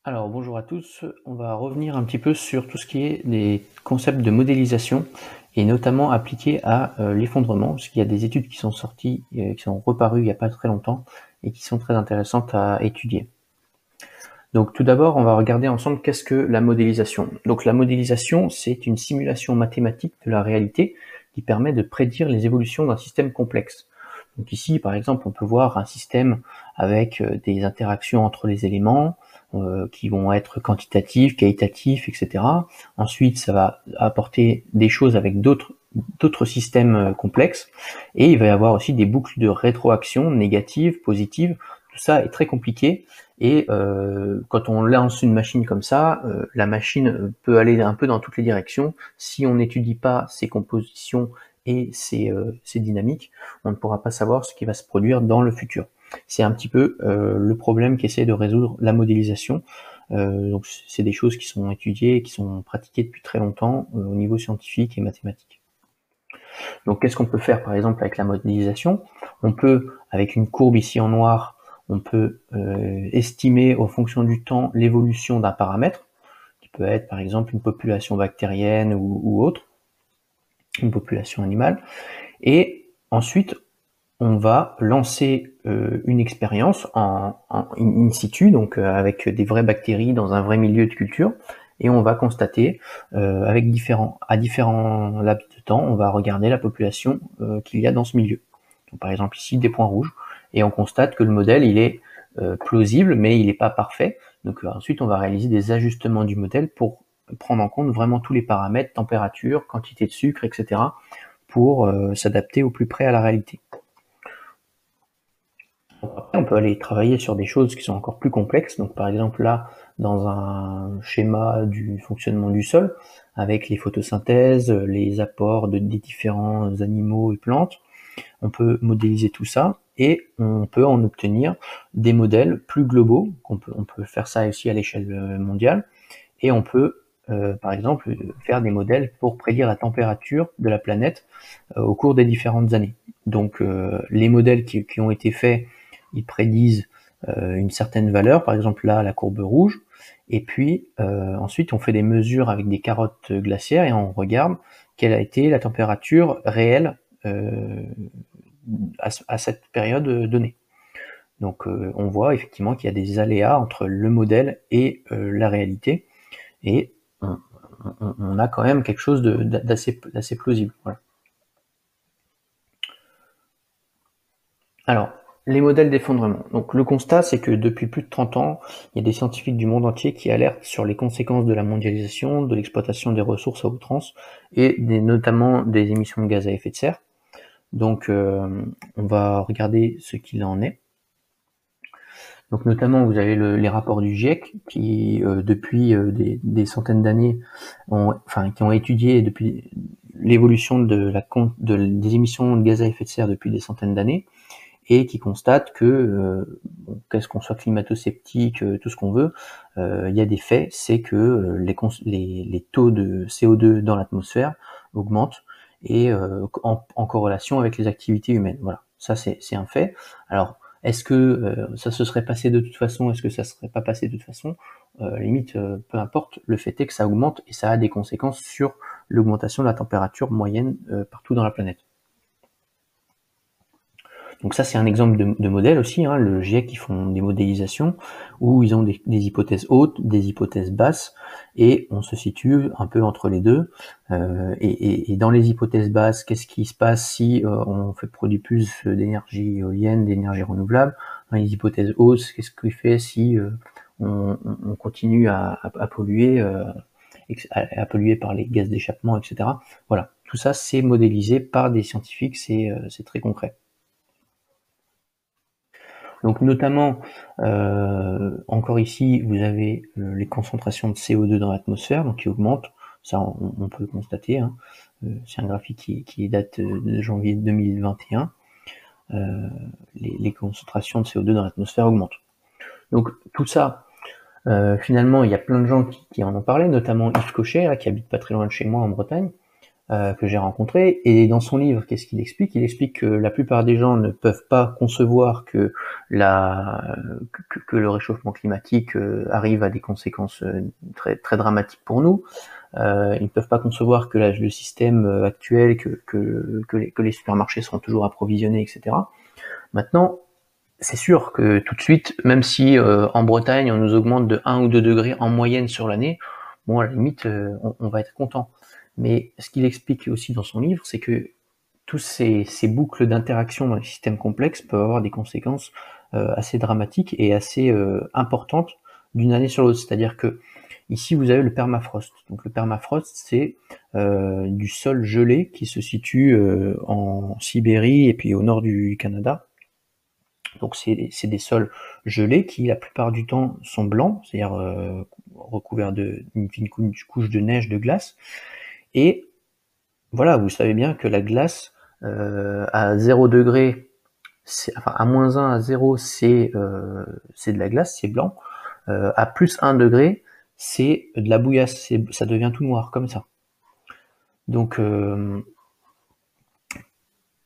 Alors bonjour à tous, on va revenir un petit peu sur tout ce qui est des concepts de modélisation et notamment appliqués à l'effondrement, parce qu'il y a des études qui sont sorties, qui sont reparues il n'y a pas très longtemps et qui sont très intéressantes à étudier. Donc tout d'abord, on va regarder ensemble qu'est-ce que la modélisation. Donc la modélisation, c'est une simulation mathématique de la réalité qui permet de prédire les évolutions d'un système complexe. Donc ici, par exemple, on peut voir un système avec des interactions entre les éléments qui vont être quantitatives, qualitatives, etc. Ensuite, ça va apporter des choses avec d'autres systèmes complexes, et il va y avoir aussi des boucles de rétroaction négatives, positives. Tout ça est très compliqué, et quand on lance une machine comme ça, la machine peut aller un peu dans toutes les directions. Si on n'étudie pas ses compositions et ses dynamiques, on ne pourra pas savoir ce qui va se produire dans le futur. C'est un petit peu le problème qu'essaie de résoudre la modélisation. Donc c'est des choses qui sont étudiées et qui sont pratiquées depuis très longtemps au niveau scientifique et mathématique. Donc qu'est-ce qu'on peut faire par exemple avec la modélisation? On peut, avec une courbe ici en noir, on peut estimer en fonction du temps l'évolution d'un paramètre, qui peut être par exemple une population bactérienne ou autre, une population animale, et ensuite on va lancer une expérience en in situ, donc avec des vraies bactéries dans un vrai milieu de culture, et on va constater avec différents laps de temps, on va regarder la population qu'il y a dans ce milieu. Donc, par exemple ici des points rouges, et on constate que le modèle il est plausible, mais il n'est pas parfait. Donc ensuite on va réaliser des ajustements du modèle pour prendre en compte vraiment tous les paramètres, température, quantité de sucre, etc., pour s'adapter au plus près à la réalité. Après, on peut aller travailler sur des choses qui sont encore plus complexes. Donc, par exemple, là, dans un schéma du fonctionnement du sol, avec les photosynthèses, les apports des différents animaux et plantes, on peut modéliser tout ça et on peut en obtenir des modèles plus globaux. On peut faire ça aussi à l'échelle mondiale, et on peut, par exemple, faire des modèles pour prédire la température de la planète au cours des différentes années. Donc, les modèles qui ont été faits, ils prédisent une certaine valeur, par exemple là la courbe rouge, et puis ensuite on fait des mesures avec des carottes glaciaires et on regarde quelle a été la température réelle à cette période donnée. Donc on voit effectivement qu'il y a des aléas entre le modèle et la réalité, et on a quand même quelque chose d'assez plausible. Voilà. Alors, les modèles d'effondrement. Donc le constat, c'est que depuis plus de 30 ans, il y a des scientifiques du monde entier qui alertent sur les conséquences de la mondialisation, de l'exploitation des ressources à outrance, et notamment des émissions de gaz à effet de serre. Donc on va regarder ce qu'il en est. Donc notamment, vous avez les rapports du GIEC qui, depuis des centaines d'années, qui ont étudié depuis l'évolution des émissions de gaz à effet de serre depuis des centaines d'années, et qui constate que, qu'est-ce qu'on soit climato-sceptique, tout ce qu'on veut, il y a des faits, c'est que les taux de CO2 dans l'atmosphère augmentent, et en corrélation avec les activités humaines. Voilà, ça c'est un fait. Alors, est-ce que ça se serait passé de toute façon? Est-ce que ça serait pas passé de toute façon? Limite, peu importe, le fait est que ça augmente, et ça a des conséquences sur l'augmentation de la température moyenne partout dans la planète. Donc ça, c'est un exemple de modèle aussi, hein, le GIEC qui font des modélisations où ils ont des hypothèses hautes, des hypothèses basses, et on se situe un peu entre les deux. Et dans les hypothèses basses, qu'est-ce qui se passe si on produit plus d'énergie éolienne, d'énergie renouvelable? Dans les hypothèses hautes, qu'est-ce qu'il fait si on continue à polluer, à polluer par les gaz d'échappement, etc. Voilà, tout ça c'est modélisé par des scientifiques, c'est très concret. Donc notamment, encore ici, vous avez les concentrations de CO2 dans l'atmosphère, donc qui augmentent. Ça, on peut le constater. Hein. C'est un graphique qui date de janvier 2021. Les concentrations de CO2 dans l'atmosphère augmentent. Donc tout ça, finalement, il y a plein de gens qui en ont parlé, notamment Yves Cochet, là, qui habite pas très loin de chez moi en Bretagne, que j'ai rencontré. Et dans son livre, qu'est-ce qu'il explique? Il explique que la plupart des gens ne peuvent pas concevoir que le réchauffement climatique arrive à des conséquences très très dramatiques pour nous. Ils ne peuvent pas concevoir que le système actuel, que les supermarchés seront toujours approvisionnés, etc. Maintenant, c'est sûr que tout de suite, même si en Bretagne on nous augmente de 1 ou 2 degrés en moyenne sur l'année, bon, à la limite, on va être content. Mais ce qu'il explique aussi dans son livre, c'est que tous ces boucles d'interaction dans les systèmes complexes peuvent avoir des conséquences assez dramatiques et assez importantes d'une année sur l'autre. C'est-à-dire que ici, vous avez le permafrost. Donc le permafrost, c'est du sol gelé qui se situe en Sibérie et puis au nord du Canada. Donc c'est des sols gelés qui la plupart du temps sont blancs, c'est-à-dire recouverts d'une fine couche de neige, de glace. Et voilà, vous savez bien que la glace à 0 degré, enfin à -1 à 0, c'est de la glace, c'est blanc. À +1 degré, c'est de la bouillasse, ça devient tout noir comme ça. Donc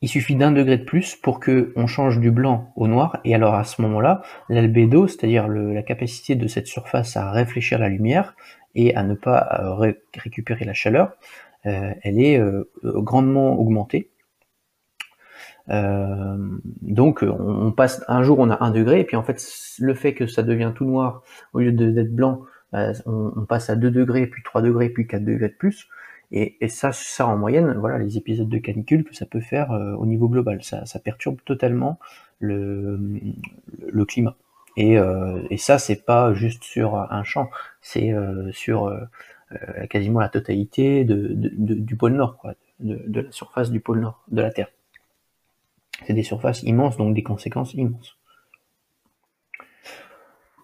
il suffit d'1 degré de plus pour que on change du blanc au noir, et alors à ce moment-là, l'albédo, c'est-à-dire la capacité de cette surface à réfléchir la lumière et à ne pas récupérer la chaleur, elle est grandement augmentée. Donc on passe, un jour on a 1 degré, et puis en fait le fait que ça devient tout noir au lieu d'être blanc, on passe à 2 degrés, puis 3 degrés, puis 4 degrés de plus. Et ça en moyenne, voilà les épisodes de canicule que ça peut faire au niveau global. Ça perturbe totalement le climat. Et ça, c'est pas juste sur un champ, c'est sur quasiment la totalité du pôle Nord, quoi, de la surface du pôle Nord de la Terre. C'est des surfaces immenses, donc des conséquences immenses.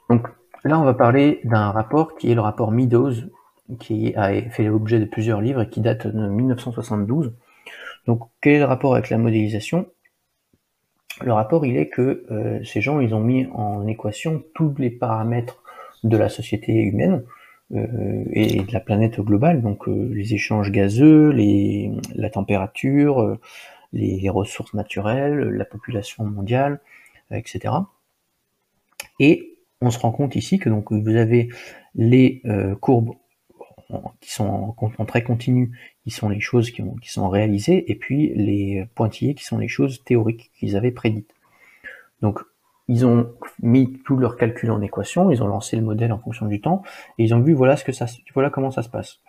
Donc là, on va parler d'un rapport qui est le rapport Meadows, qui a fait l'objet de plusieurs livres et qui date de 1972. Donc quel est le rapport avec la modélisation? Le rapport, il est que ces gens, ils ont mis en équation tous les paramètres de la société humaine et de la planète globale, donc les échanges gazeux, la température, les ressources naturelles, la population mondiale, etc. Et on se rend compte ici que donc vous avez les courbes qui sont en très continu, qui sont les choses qui sont réalisées, et puis les pointillés qui sont les choses théoriques qu'ils avaient prédites. Donc ils ont mis tous leurs calculs en équation, ils ont lancé le modèle en fonction du temps, et ils ont vu voilà comment ça se passe.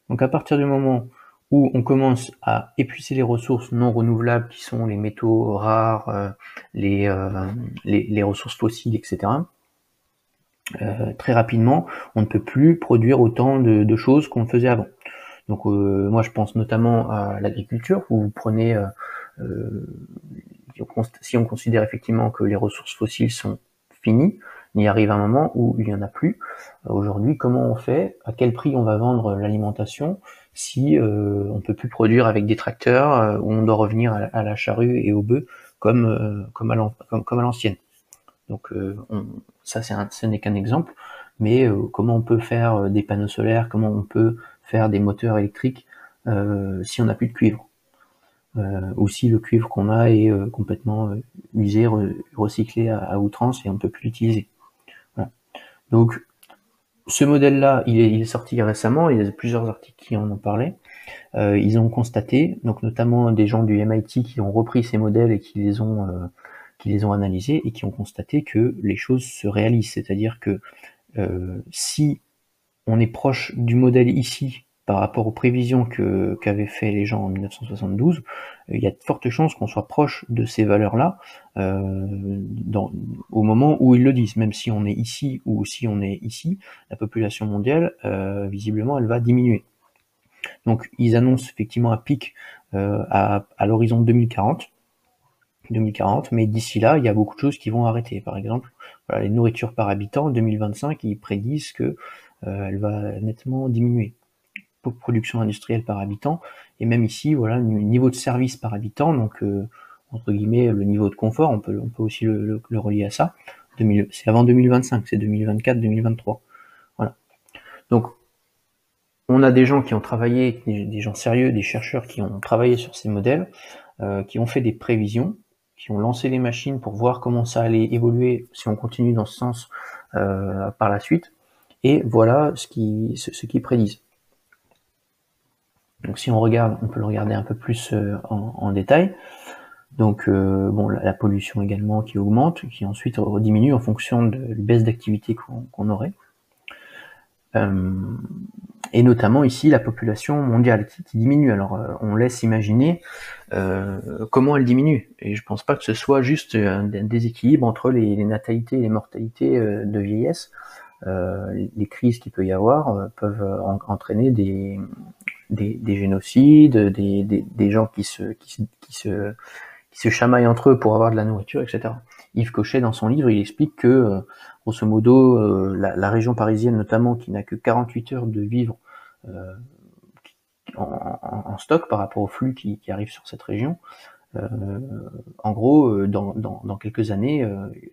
Donc à partir du moment où on commence à épuiser les ressources non renouvelables qui sont les métaux rares, les ressources fossiles, etc., très rapidement, on ne peut plus produire autant de choses qu'on le faisait avant. Donc moi je pense notamment à l'agriculture, où vous prenez, si on considère effectivement que les ressources fossiles sont finies, il arrive un moment où il n'y en a plus. Aujourd'hui, comment on fait? À quel prix on va vendre l'alimentation si on ne peut plus produire avec des tracteurs, où on doit revenir à la charrue et au bœuf comme à l'ancienne? Donc ça, ce n'est qu'un exemple, mais comment on peut faire des panneaux solaires, comment on peut faire des moteurs électriques si on n'a plus de cuivre, ou si le cuivre qu'on a est complètement usé, recyclé à outrance et on ne peut plus l'utiliser. Voilà. Donc ce modèle-là, il est sorti récemment, il y a plusieurs articles qui en ont parlé. Ils ont constaté, donc notamment des gens du MIT qui ont repris ces modèles et qui les ont analysés et qui ont constaté que les choses se réalisent. C'est-à-dire que si on est proche du modèle ici par rapport aux prévisions qu'avaient fait les gens en 1972, il y a de fortes chances qu'on soit proche de ces valeurs-là au moment où ils le disent. Même si on est ici ou si on est ici, la population mondiale, visiblement, elle va diminuer. Donc ils annoncent effectivement un pic à l'horizon 2040, mais d'ici là, il y a beaucoup de choses qui vont arrêter. Par exemple, voilà, les nourritures par habitant, en 2025, ils prédisent que elle va nettement diminuer. Production industrielle par habitant, et même ici, voilà, le niveau de service par habitant, donc entre guillemets le niveau de confort, on peut aussi le relier à ça. C'est avant 2025, c'est 2024-2023. Voilà. Donc On a des gens qui ont travaillé, des gens sérieux, des chercheurs qui ont travaillé sur ces modèles, qui ont fait des prévisions, qui ont lancé les machines pour voir comment ça allait évoluer si on continue dans ce sens par la suite. Et voilà ce qu'ils prédisent. Donc si on regarde, on peut le regarder un peu plus en détail. Donc bon, la pollution également qui augmente, qui ensuite diminue en fonction de la baisse d'activité qu'on aurait. Et notamment ici la population mondiale qui diminue. Alors on laisse imaginer comment elle diminue. Et je pense pas que ce soit juste un déséquilibre entre les natalités et les mortalités de vieillesse. Les crises qu'il peut y avoir peuvent entraîner des génocides, des gens qui se chamaillent entre eux pour avoir de la nourriture, etc. Yves Cochet, dans son livre, il explique que, grosso modo, la région parisienne notamment, qui n'a que 48 heures de vivre en stock par rapport au flux qui arrive sur cette région, en gros, dans quelques années,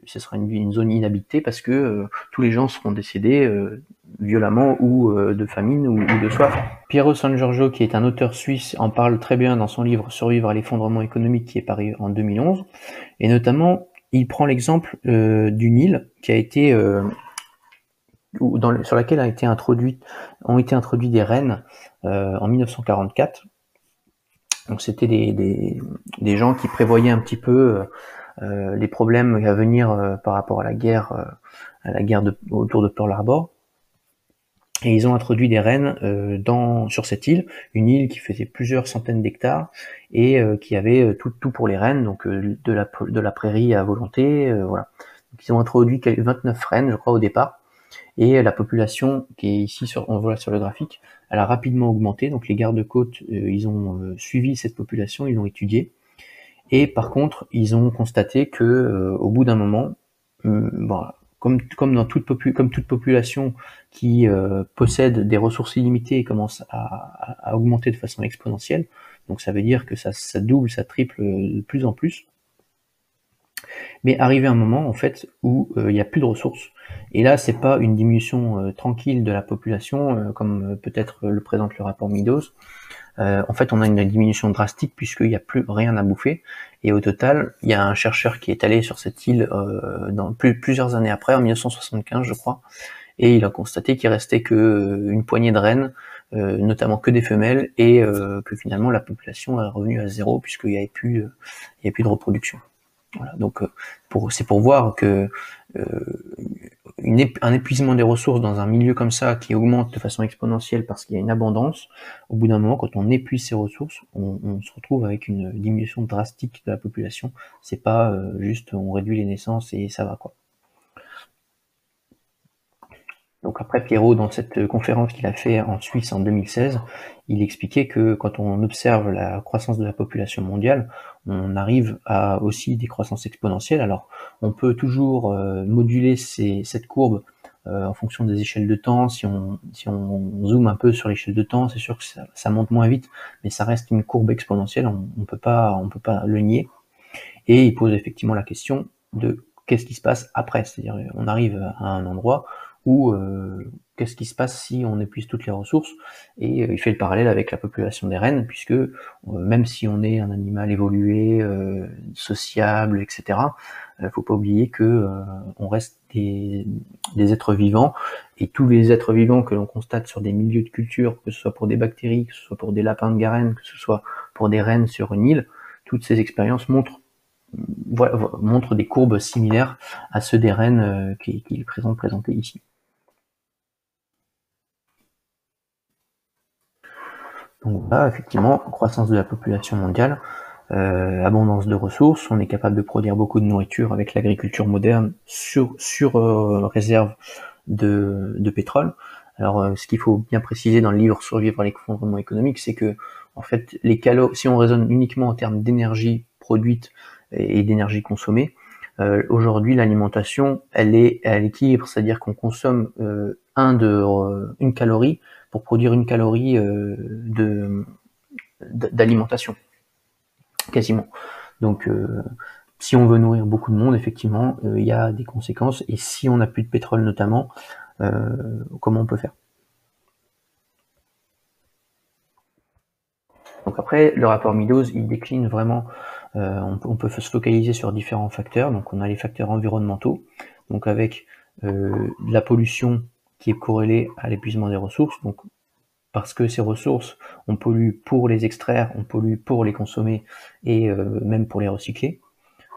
ce sera une zone inhabitée parce que tous les gens seront décédés violemment ou de famine ou de soif. Piero San Giorgio, qui est un auteur suisse, en parle très bien dans son livre Survivre à l'effondrement économique, qui est paru en 2011. Et notamment, il prend l'exemple d'une île qui a été sur laquelle ont été introduits des rennes en 1944. Donc c'était des gens qui prévoyaient un petit peu les problèmes à venir par rapport à la guerre autour de Pearl Harbor. Et ils ont introduit des rennes sur cette île, une île qui faisait plusieurs centaines d'hectares et qui avait tout pour les rennes, donc de la prairie à volonté, voilà. Donc ils ont introduit 29 rennes, je crois, au départ. Et la population qui est ici on voit sur le graphique, elle a rapidement augmenté. Donc les gardes-côtes, ils ont suivi cette population, ils l'ont étudiée. Et par contre, ils ont constaté que au bout d'un moment, bon, comme toute population qui possède des ressources illimitées et commence à augmenter de façon exponentielle, donc ça veut dire que ça double, ça triple de plus en plus. Mais arrivé un moment en fait où il n'y a plus de ressources. Et là, c'est pas une diminution tranquille de la population comme peut-être le présente le rapport Meadows. En fait, on a une diminution drastique puisqu'il n'y a plus rien à bouffer. Et au total, il y a un chercheur qui est allé sur cette île dans plusieurs années après, en 1975, je crois, et il a constaté qu'il restait que une poignée de rennes, notamment que des femelles, et que finalement la population est revenue à zéro puisqu'il n'y avait plus de reproduction. Voilà, donc c'est pour voir que un épuisement des ressources dans un milieu comme ça qui augmente de façon exponentielle parce qu'il y a une abondance, au bout d'un moment, quand on épuise ces ressources, on se retrouve avec une diminution drastique de la population. C'est pas juste on réduit les naissances et ça va quoi. Donc après, Pierrot, dans cette conférence qu'il a fait en Suisse en 2016, il expliquait que quand on observe la croissance de la population mondiale, on arrive à aussi des croissances exponentielles. Alors, on peut toujours moduler cette courbe en fonction des échelles de temps. Si on zoome un peu sur l'échelle de temps, c'est sûr que ça monte moins vite, mais ça reste une courbe exponentielle. On peut pas le nier. Et il pose effectivement la question de qu'est-ce qui se passe après. C'est-à-dire, on arrive à un endroit où qu'est-ce qui se passe si on épuise toutes les ressources, et il fait le parallèle avec la population des rennes, puisque même si on est un animal évolué, sociable, etc., faut pas oublier que on reste des êtres vivants, et tous les êtres vivants que l'on constate sur des milieux de culture, que ce soit pour des bactéries, que ce soit pour des lapins de Garenne, que ce soit pour des rennes sur une île, toutes ces expériences montrent des courbes similaires à ceux des rennes qui est présenté ici. Donc voilà, effectivement, croissance de la population mondiale, abondance de ressources, on est capable de produire beaucoup de nourriture avec l'agriculture moderne sur réserve de pétrole. Alors ce qu'il faut bien préciser dans le livre Survivre à l'effondrement économique, c'est que en fait si on raisonne uniquement en termes d'énergie produite et d'énergie consommée, aujourd'hui l'alimentation elle est à l'équilibre, c'est-à-dire qu'on consomme une calorie pour produire une calorie d'alimentation, quasiment. Donc si on veut nourrir beaucoup de monde, effectivement, il y a des conséquences, et si on n'a plus de pétrole notamment, comment on peut faire? Donc après, le rapport Meadows, il décline vraiment, on peut se focaliser sur différents facteurs. Donc on a les facteurs environnementaux, donc avec la pollution qui est corrélée à l'épuisement des ressources, donc parce que ces ressources, on pollue pour les extraire, on pollue pour les consommer et même pour les recycler.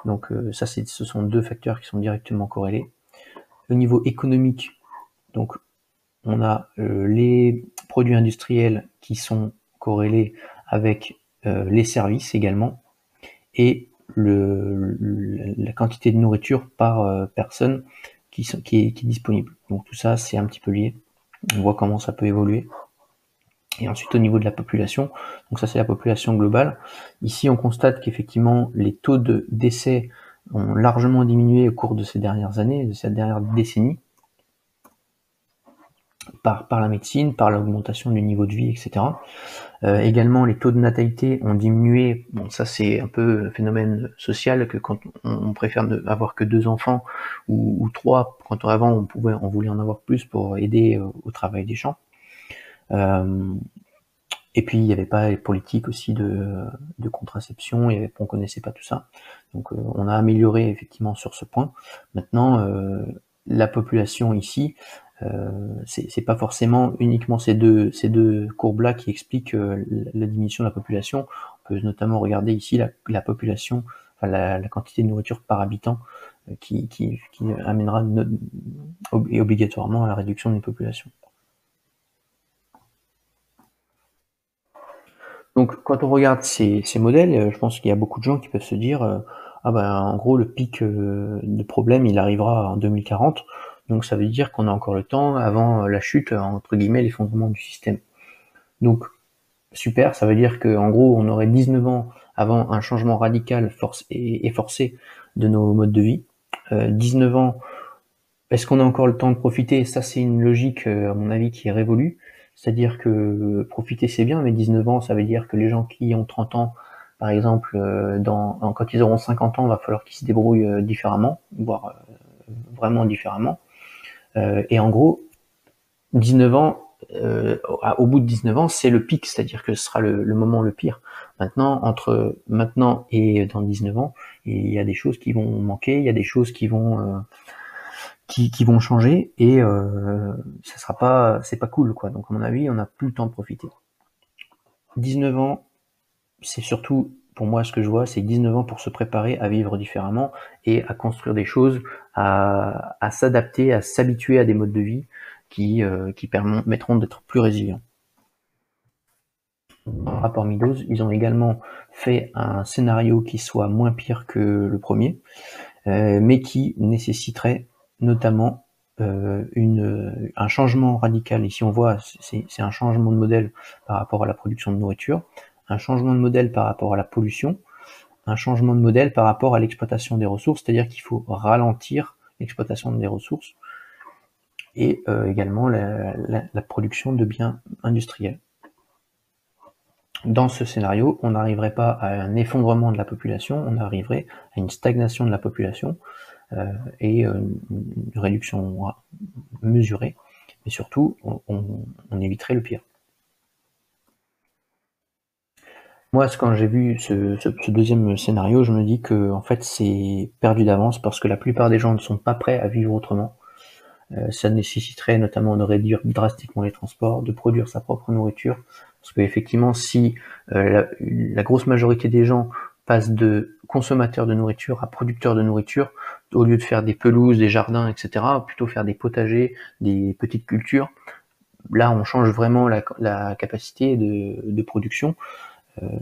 Donc ça, ce sont deux facteurs qui sont directement corrélés. Au niveau économique, donc on a les produits industriels qui sont corrélés avec les services également, et la quantité de nourriture par personne qui est disponible. Donc tout ça, c'est un petit peu lié. On voit comment ça peut évoluer. Et ensuite, au niveau de la population, donc ça c'est la population globale. Ici, on constate qu'effectivement, les taux de décès ont largement diminué au cours de ces dernières années, de cette dernière décennie, par la médecine, par l'augmentation du niveau de vie, etc. Également, les taux de natalité ont diminué. Bon, ça c'est un peu un phénomène social, que quand on préfère avoir que 2 enfants ou 3, quand avant on voulait en avoir plus pour aider au travail des champs. Et puis il n'y avait pas les politiques aussi de contraception, on connaissait pas tout ça. Donc on a amélioré effectivement sur ce point. Maintenant, la population ici, c'est pas forcément uniquement ces deux courbes-là qui expliquent la diminution de la population. On peut notamment regarder ici la population, enfin la quantité de nourriture par habitant qui amènera obligatoirement à la réduction d'une population. Donc quand on regarde ces modèles, je pense qu'il y a beaucoup de gens qui peuvent se dire ah ben en gros le pic de problème il arrivera en 2040, donc ça veut dire qu'on a encore le temps avant la chute, entre guillemets, l'effondrement du système. Donc super, ça veut dire qu'en gros on aurait 19 ans avant un changement radical et forcé de nos modes de vie. 19 ans, est-ce qu'on a encore le temps de profiter? Ça c'est une logique à mon avis qui est révolue. C'est-à-dire que profiter c'est bien, mais 19 ans, ça veut dire que les gens qui ont 30 ans, par exemple, quand ils auront 50 ans, il va falloir qu'ils se débrouillent différemment, voire vraiment différemment. Et en gros, 19 ans, au bout de 19 ans, c'est le pic, c'est-à-dire que ce sera le moment le pire. Maintenant, entre maintenant et dans 19 ans, il y a des choses qui vont manquer, il y a des choses qui vont changer, et ça sera pas, c'est pas cool, quoi. Donc à mon avis, on n'a plus le temps de profiter. 19 ans, c'est surtout, pour moi, ce que je vois, c'est 19 ans pour se préparer à vivre différemment et à construire des choses, à s'adapter, à s'habituer à des modes de vie qui permettront d'être plus résilients. Dans le rapport Meadows, ils ont également fait un scénario qui soit moins pire que le premier, mais qui nécessiterait notamment un changement radical. Ici on voit, c'est un changement de modèle par rapport à la production de nourriture, un changement de modèle par rapport à la pollution, un changement de modèle par rapport à l'exploitation des ressources, c'est-à-dire qu'il faut ralentir l'exploitation des ressources, et également la production de biens industriels. Dans ce scénario, on n'arriverait pas à un effondrement de la population, on arriverait à une stagnation de la population et une réduction mesurée, mais surtout, on éviterait le pire. Moi, quand j'ai vu ce deuxième scénario, je me dis que en fait c'est perdu d'avance, parce que la plupart des gens ne sont pas prêts à vivre autrement. Ça nécessiterait notamment de réduire drastiquement les transports, de produire sa propre nourriture, parce que effectivement, si la grosse majorité des gens passent de consommateurs de nourriture à producteurs de nourriture, au lieu de faire des pelouses, des jardins, etc., plutôt faire des potagers, des petites cultures, là on change vraiment la capacité de production,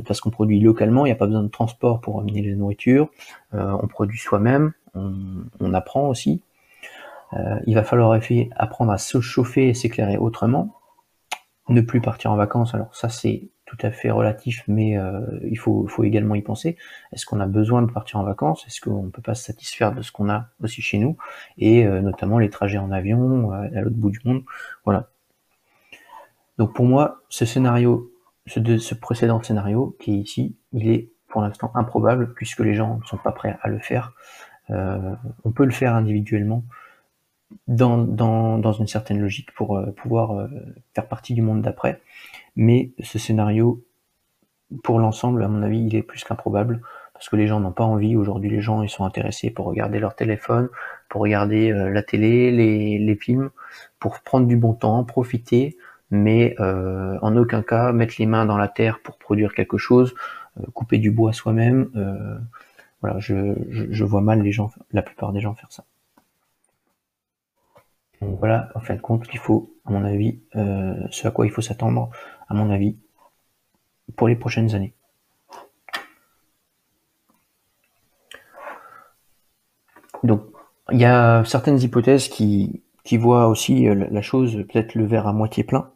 parce qu'on produit localement, il n'y a pas besoin de transport pour amener la nourriture, on produit soi-même, on apprend aussi. Il va falloir apprendre à se chauffer et s'éclairer autrement, ne plus partir en vacances. Alors ça c'est tout à fait relatif, mais il faut également y penser. Est-ce qu'on a besoin de partir en vacances? Est-ce qu'on ne peut pas se satisfaire de ce qu'on a aussi chez nous? Et notamment les trajets en avion à l'autre bout du monde. Voilà. Donc pour moi, ce précédent scénario qui est ici, il est pour l'instant improbable, puisque les gens ne sont pas prêts à le faire. On peut le faire individuellement, dans une certaine logique, pour pouvoir faire partie du monde d'après, mais ce scénario pour l'ensemble, à mon avis, il est plus qu'improbable, parce que les gens n'ont pas envie. Aujourd'hui, les gens, ils sont intéressés pour regarder leur téléphone, pour regarder la télé, les films, pour prendre du bon temps, profiter, mais en aucun cas mettre les mains dans la terre pour produire quelque chose, couper du bois soi-même. Voilà, je vois mal les gens, la plupart des gens faire ça. Donc voilà, en fin de compte, qu'il faut, à mon avis, ce à quoi il faut s'attendre, à mon avis, pour les prochaines années. Donc, il y a certaines hypothèses qui voient aussi la chose, peut-être le verre à moitié plein.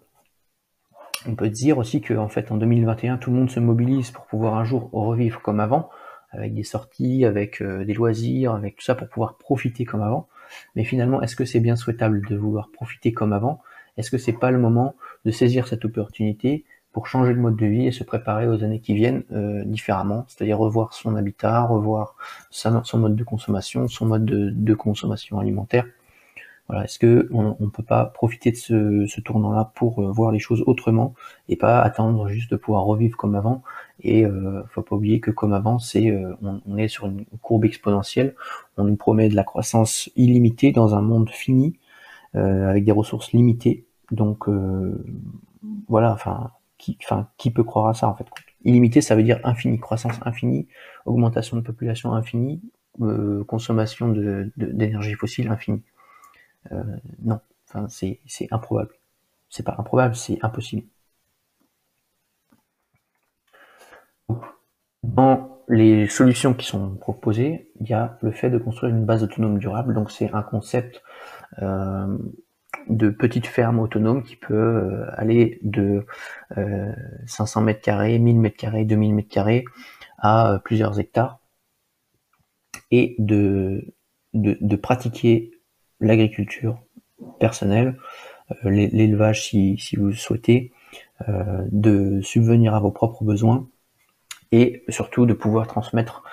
On peut dire aussi qu'en fait, en 2021, tout le monde se mobilise pour pouvoir un jour revivre comme avant, avec des sorties, avec des loisirs, avec tout ça, pour pouvoir profiter comme avant. Mais finalement, est-ce que c'est bien souhaitable de vouloir profiter comme avant? Est-ce que c'est pas le moment de saisir cette opportunité pour changer de mode de vie et se préparer aux années qui viennent différemment, c'est-à-dire revoir son habitat, revoir son mode de consommation, son mode de consommation alimentaire. Voilà, est-ce que on peut pas profiter de ce tournant-là pour voir les choses autrement et pas attendre juste de pouvoir revivre comme avant? Et faut pas oublier que comme avant, on est sur une courbe exponentielle. On nous promet de la croissance illimitée dans un monde fini avec des ressources limitées. Donc voilà, qui peut croire à ça en fait? Illimité, ça veut dire infini, croissance infinie, augmentation de population infinie, consommation d'énergie fossile infinie. Non, enfin, c'est improbable. C'est pas improbable, c'est impossible. Dans les solutions qui sont proposées, il y a le fait de construire une base autonome durable. Donc c'est un concept de petite ferme autonome qui peut aller de 500 mètres carrés, 1000 mètres carrés, 2000 mètres carrés à plusieurs hectares, et de pratiquer l'agriculture personnelle, l'élevage si vous le souhaitez, de subvenir à vos propres besoins, et surtout de pouvoir transmettre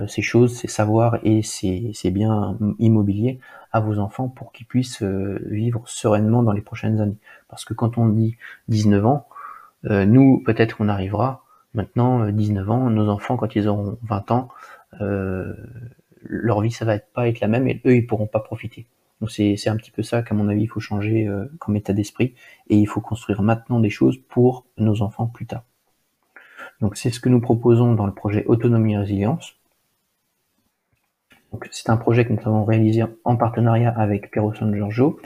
ces choses, ces savoirs et ces biens immobiliers à vos enfants pour qu'ils puissent vivre sereinement dans les prochaines années. Parce que quand on dit 19 ans, nous, peut-être qu'on arrivera. Maintenant, 19 ans, nos enfants, quand ils auront 20 ans, leur vie, ça va pas être la même, et eux, ils pourront pas profiter. Donc c'est un petit peu ça qu'à mon avis, il faut changer comme état d'esprit, et il faut construire maintenant des choses pour nos enfants plus tard. Donc c'est ce que nous proposons dans le projet Autonomie et Résilience. Donc c'est un projet que nous avons réalisé en partenariat avec Piero San Giorgio.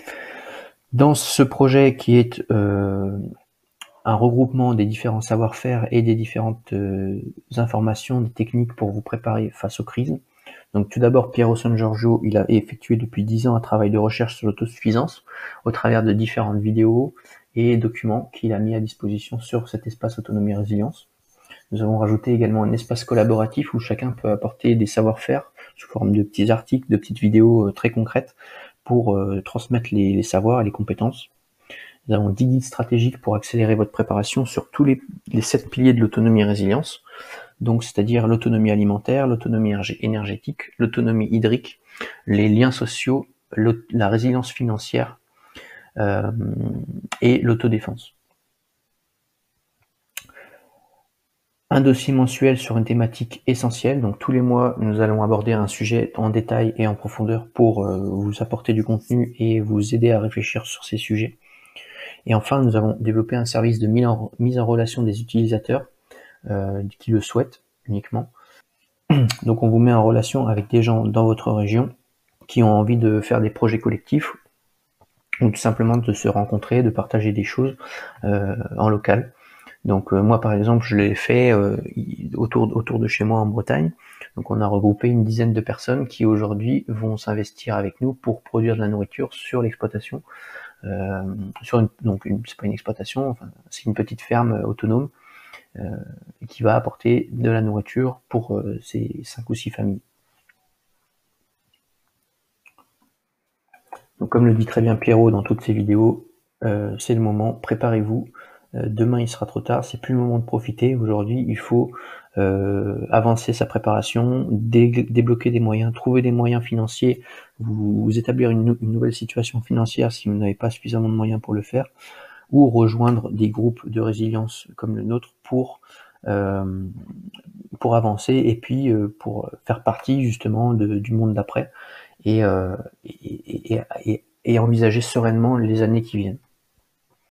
Dans ce projet qui est un regroupement des différents savoir-faire et des différentes informations, des techniques pour vous préparer face aux crises. Donc tout d'abord, Piero San Giorgio, il a effectué depuis 10 ans un travail de recherche sur l'autosuffisance au travers de différentes vidéos et documents qu'il a mis à disposition sur cet espace Autonomie et Résilience. Nous avons rajouté également un espace collaboratif où chacun peut apporter des savoir-faire sous forme de petits articles, de petites vidéos très concrètes pour transmettre les savoirs et les compétences. Nous avons 10 guides stratégiques pour accélérer votre préparation sur tous les 7 piliers de l'autonomie et résilience. Donc, c'est-à-dire l'autonomie alimentaire, l'autonomie énergétique, l'autonomie hydrique, les liens sociaux, la résilience financière et l'autodéfense. Un dossier mensuel sur une thématique essentielle. Donc tous les mois, nous allons aborder un sujet en détail et en profondeur pour vous apporter du contenu et vous aider à réfléchir sur ces sujets. Et enfin, nous avons développé un service de mise en relation des utilisateurs qui le souhaitent uniquement. Donc on vous met en relation avec des gens dans votre région qui ont envie de faire des projets collectifs ou tout simplement de se rencontrer, de partager des choses en local. Donc moi par exemple je l'ai fait autour de chez moi en Bretagne. Donc on a regroupé une dizaine de personnes qui aujourd'hui vont s'investir avec nous pour produire de la nourriture sur l'exploitation. C'est pas une exploitation, enfin, c'est une petite ferme autonome qui va apporter de la nourriture pour ces 5 ou 6 familles. Donc comme le dit très bien Pierrot dans toutes ses vidéos, c'est le moment, préparez-vous. Demain il sera trop tard, c'est plus le moment de profiter. Aujourd'hui il faut avancer sa préparation, débloquer des moyens, trouver des moyens financiers, vous établir une nouvelle situation financière si vous n'avez pas suffisamment de moyens pour le faire, ou rejoindre des groupes de résilience comme le nôtre pour pour avancer et puis pour faire partie justement du monde d'après et envisager sereinement les années qui viennent.